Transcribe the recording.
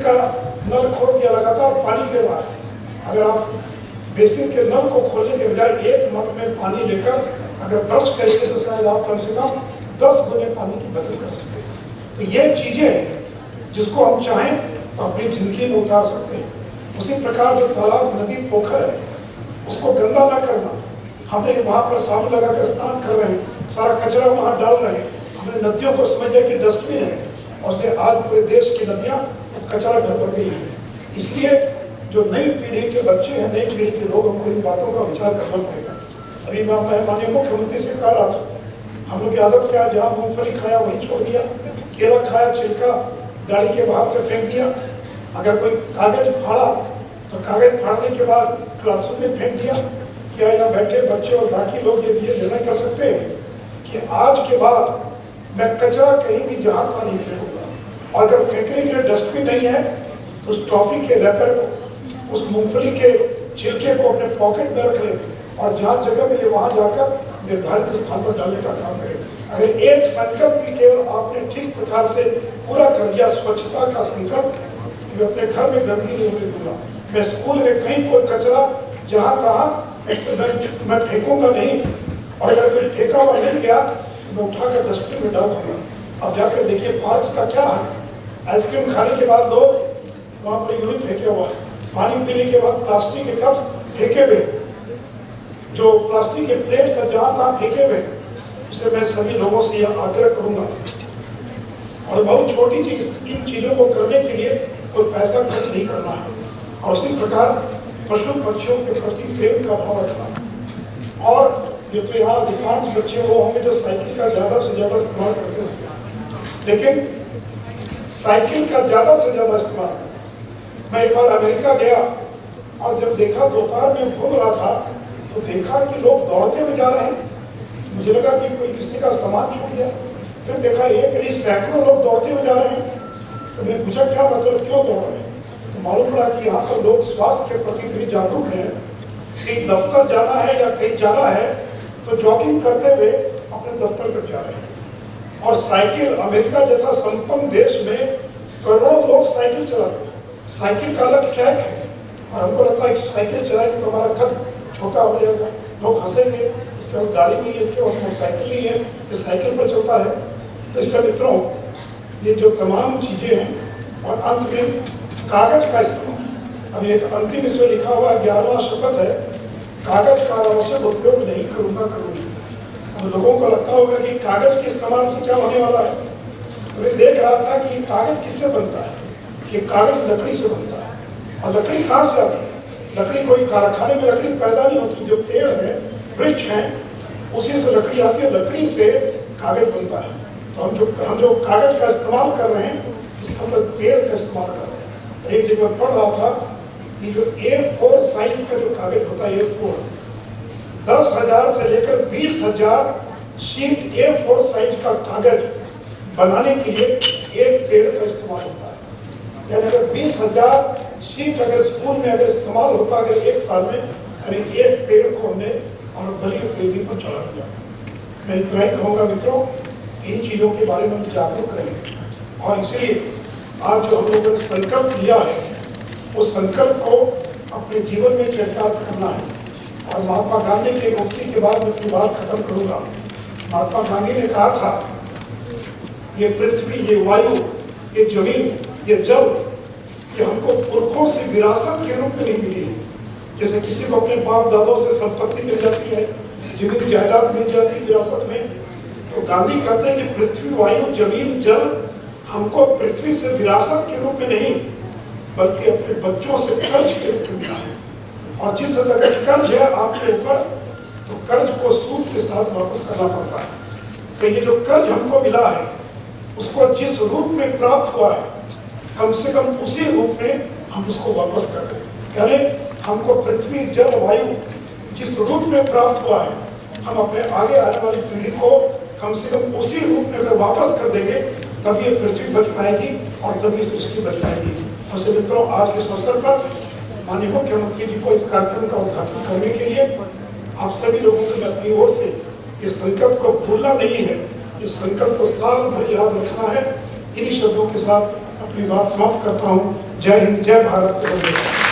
का नल खोल दिया, लगातार पानी गिर रहा है, अगर आप बेसिन के नल को खोलने के बजाय एक मग में पानी लेकर अगर ब्रश करेंगे तो शायद आप कम से कम 10 गुने पानी की बचत कर सकते हैं। तो ये चीजें हैं जिसको हम चाहें तो अपनी जिंदगी में उतार सकते हैं। उसी प्रकार जो तालाब, नदी, पोखर है उसको गंदा ना करना। हमने वहाँ पर साबुन लगा कर स्नान कर रहे हैं, सारा कचरा वहाँ डाल रहे हैं, हमने नदियों को समझा कि डस्टबिन है, और उसने आज पूरे देश की नदियाँ कचरा घर बन गई हैं। इसलिए जो नई पीढ़ी के बच्चे हैं, नई पीढ़ी के लोग, हमको इन बातों का विचार करना पड़ेगा। अभी मैं माननीय मुख्यमंत्री से कह रहा था, हम लोग की आदत क्या है, जहाँ मूंगफली खाया वहीं छोड़ दिया, केला खाया छिलका गाड़ी के बाहर से फेंक दिया, अगर कोई कागज फाड़ा तो कागज फाड़ने के बाद क्लासरूम में फेंक दिया। क्या यहाँ बैठे बच्चे और बाकी लोग ये निर्णय कर सकते हैं कि आज के बाद मैं कचरा कहीं भी जहाँ तहाँ नहीं फेंकूंगा, और अगर फेंकने के लिए डस्टबिन नहीं है तो उस टॉफी के रैपर को, उस मूंगफली के छिलके को अपने पॉकेट में रख लें और जहाँ जगह मिले वहाँ जाकर निर्धारित स्थान पर डालने का काम करें। अगर एक संकल्प भी केवल आपने ठीक प्रकार से पूरा कर लिया, स्वच्छता का संकल्प, कि मैं अपने घर में गंदगी नहीं होने दूंगा, मैं स्कूल में कहीं कोई कचरा जहाँ तहाँ मैं फेंकूंगा नहीं, और अगर कोई फेंका हुआ मिल गया तो मैं उठाकर डस्टबिन में डाल दूंगा। अब जाकर देखिए पार्क्स का क्या है, आइसक्रीम खाने के बाद लोग वहाँ पर यूं ही फेंके हुआ है, पानी पीने के बाद प्लास्टिक के कप्स फेंके हुए, जो प्लास्टिक के प्लेट्स है जहाँ तहाँ फेंके हुए। इसलिए मैं सभी लोगों से यह आग्रह करूंगा, और बहुत छोटी चीज, इन चीजों को करने के लिए कोई पैसा खर्च नहीं करना है, और उसी प्रकार पशु पक्षियों के प्रति प्रेम का भाव रखना। और ये तो यहाँ अधिकांश बच्चे वो होंगे जो साइकिल का ज्यादा से ज्यादा इस्तेमाल करते हैं, लेकिन साइकिल का ज्यादा से ज्यादा इस्तेमाल। मैं एक बार अमेरिका गया और जब देखा, दोपहर में घूम रहा था तो देखा कि लोग दौड़ते हुए जा रहे हैं, मुझे लगा कि कोई किसी का सामान छूट गया, फिर देखा एक नहीं सैकड़ों लोग दौड़ते हुए जा रहे हैं। तो मैंने पूछा क्या मतलब, क्यों दौड़ रहे हैं? तो मालूम पड़ा कि यहाँ पर लोग स्वास्थ्य के प्रति इतने जागरूक हैं, कहीं दफ्तर जाना है या कहीं जाना है तो जॉगिंग करते हुए अपने दफ्तर तक जा रहे हैं। और साइकिल, अमेरिका जैसा संपन्न देश में करोड़ों लोग साइकिल चलाते हैं, साइकिल का अलग ट्रैक है, और हमको लगता है कि साइकिल चलाएंगे तो हमारा कद छोटा हो जाएगा, लोग हंसेंगे, इसके पास गाड़ी नहीं है, इसके पास मोटरसाइकिल नहीं है, ये साइकिल पर चलता है। तो इसलिए मित्रों, ये जो तमाम चीज़ें हैं, और अंत में कागज का इस्तेमाल, अभी एक अंतिम इसमें लिखा हुआ 11वां शपथ है, कागज का अनावश्यक उपयोग नहीं करूँगा करूँगी। अब लोगों को लगता होगा कि कागज के इस्तेमाल से क्या होने वाला है, तो मैं देख रहा था कि कागज किससे बनता है, कि कागज लकड़ी से बनता है। और लकड़ी कहाँ से आती है? लकड़ी कोई कारखाने में लकड़ी पैदा नहीं होती, जो पेड़ है, वृक्ष हैं, उसी से लकड़ी आती है, लकड़ी से कागज बनता है। तो हम जो कागज का इस्तेमाल कर रहे हैं, इसका मतलब पेड़ का इस्तेमाल कर रहे हैं। एक जगह पढ़ रहा था कि जो A4 साइज का जो कागज होता है, A4, 10,000 से लेकर 20,000 शीट A4 साइज का कागज बनाने के लिए एक पेड़ का इस्तेमाल होता है। यानी अगर 20,000 शीट अगर स्कूल में अगर इस्तेमाल होता अगर एक साल में, यानी एक पेड़ को हमने और बड़ी बेदी पर चढ़ा दिया। मैं इतना ही कहूँगा मित्रों, इन चीज़ों के बारे में जागरूक रहें, और इसलिए आज जो हम लोगों ने संकल्प लिया है, उस संकल्प को अपने जीवन में चरितार्थ करना है। और महात्मा गांधी के उक्ति के बाद मैं अपनी बात खत्म करूँगा। महात्मा गांधी ने कहा था, ये पृथ्वी, ये वायु, ये जमीन, ये जल, ये हमको पुरखों से विरासत के रूप में नहीं मिली है। जैसे किसी को अपने बाप दादों से संपत्ति मिल जाती है, जमीन जायदाद मिल जाती है विरासत में, तो गांधी कहते हैं कि पृथ्वी, वायु, जमीन, जल हमको पृथ्वी से विरासत के रूप में नहीं, बल्कि अपने बच्चों से कर्ज के रूप में मिला है। और जिस अगर कर्ज है आपके ऊपर, तो कर्ज को सूद के साथ वापस करना पड़ता है। तो ये जो कर्ज हमको मिला है, उसको जिस रूप में प्राप्त हुआ है, कम से कम उसी रूप में हम उसको वापस कर दें। यानी हमको पृथ्वी, जल, वायु जिस रूप में प्राप्त हुआ है, हम अपने आगे आने वाली पीढ़ी को कम से कम उसी रूप में अगर वापस कर देंगे, तब ये पृथ्वी बच पाएगी और तब ये सृष्टि बच पाएगी। और मित्रों, आज के अवसर पर माननीय मुख्यमंत्री जी को इस कार्यक्रम का उद्घाटन करने के लिए आप सभी लोगों को मैं अपनी ओर से ये संकल्प को भूलना नहीं है, इस संकल्प को साल भर याद रखना है। इन्हीं शब्दों के साथ अपनी बात समाप्त करता हूँ। जय हिंद, जय भारत, वंदे मातरम।